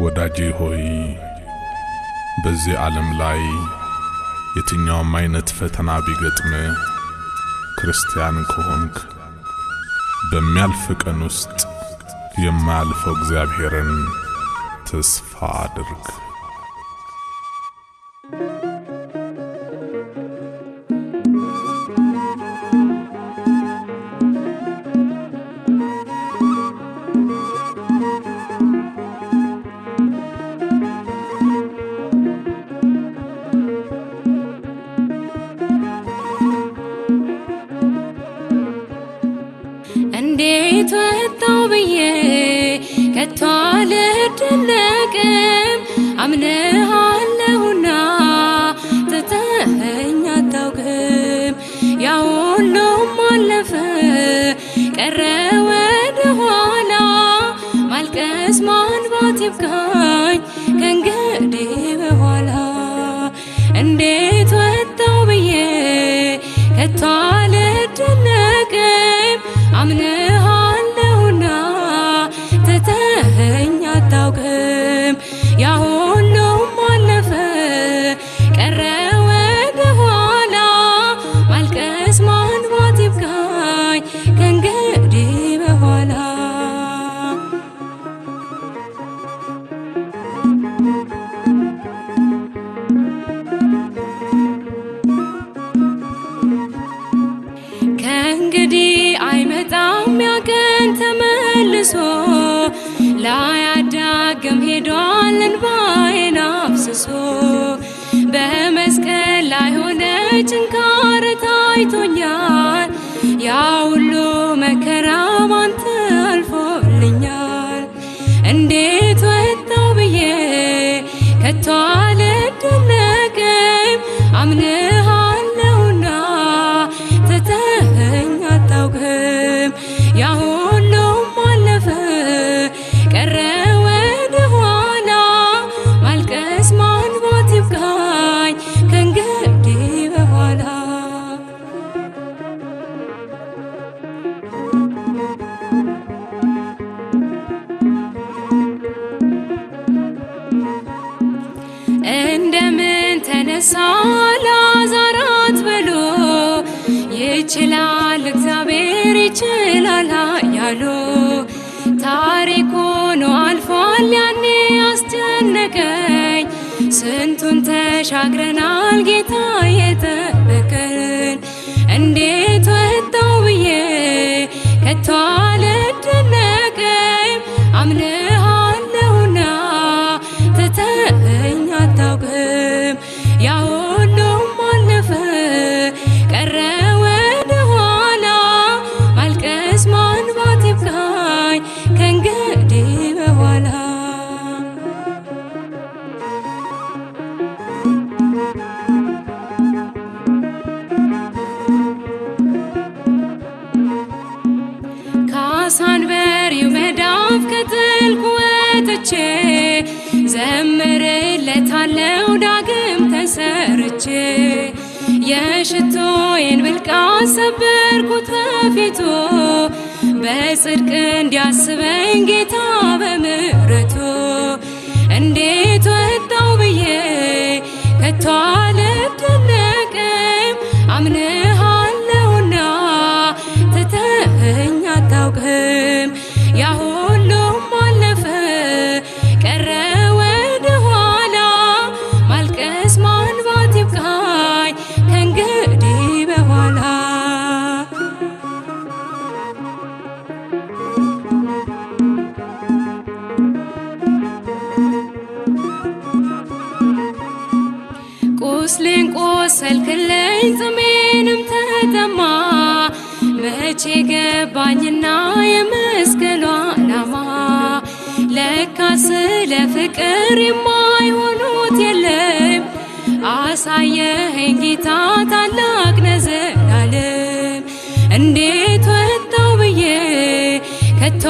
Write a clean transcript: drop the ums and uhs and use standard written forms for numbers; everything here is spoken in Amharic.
ወዳጄ ሆይ በዚህ ዓለም ላይ የትኛውም አይነት ፈተና ቢገጥም ክርስቲያን ከሆንክ በሚያልፍ ቀን ውስጥ የማያልፈው እግዚአብሔርን ተስፋ አድርግ። እንዴት ወጣው ብዬ ከቶ አልደነቅም አምነሃለሁና ትተኸኝ አታውቅም። ያ ሁሉም አለፈ ቀረ ወደ ኋላ ማልቀስ ማንባት ይብቃኝ ከእንግዲህ በኋላ። እንዴት ወጣው ብዬ ከቶ አልደነቅም አምነሃለሁና ትተኸኝ አታውቅም። ያ ሁሉም አለፈ ቀረ ወደ ኋላ ማልቀስ ማንባት ይብቃኝ ከእንግዲህ በኋላ። ከእንግዲህ አይመጣም ያ ቀን ተመልሶ ላያዳግም ሄዷል እንባዬን አፍስሶ። በመስቀል ላይ ሆነ ጭንካር ታይቶኛል ያ ሁሉ መከራ ባንተ አልፎልኛል። እንዴት ወጣው ብዬ ከቶ አልደነቅም አምነሃለሁና ትተኸኝ አታውቅም። ያ ሁሉም አለፈ ቀረ ወደ ኋላ ማልቀስ ማንባት ይብቃኝ ከእንግዲህ በኋላ። እንደምን ተነሳ ላዛር አትበሉ ይችላል እግዚአብሔር ይችላል ኃያሉ። ታሪክ ሆኖ አልፏል ያኔ አስጨነቀኝ ስንቱን ተሻግረናል ጌታ የጠበቀን። እንዴት ወጣው ብዬ ከቶ አልደነቅም አምነሃለሁና ትተኸኝ አታውቅም። ያ ሁሉም አለፈ ቀረ ወደ ኋላ ማልቀስ ማንባት ይብቃኝ ከእንግዲህ በኋላ። ከአሳንበሪው መዳፍ ከጥልቁ ወጥቼ ዘምርለታለው ዳግም ተሰርቼ። የሽቶዬን ብልቃት ሰበርኩት በፊቱ በጽድቅ እንዲያስበኝ ጌታ በምሕረቱ። እንዴት ወጣው ብዬ ከቶ አልደነቅም አምነሃለሁና ትተኸኝ አታውቅም። ያ ሁሉም አለፈ ቀረ ወደ ኋላ ማልቀስ ማንባት ይብቃኝ ከእንግዲህ በኋላ። ቁስሌን ቆሰልክልኝ ጽሜንም ተጠማ መቼ ገባኝና የመስቀሉ ዓላማ። ለካ ስለ ፍቅር የማይሆኑት የለም አሳየኸኝ ጌታ ታላቅ ነህ ዘላለም። እንዴት ወጣው ብዬ ከቶ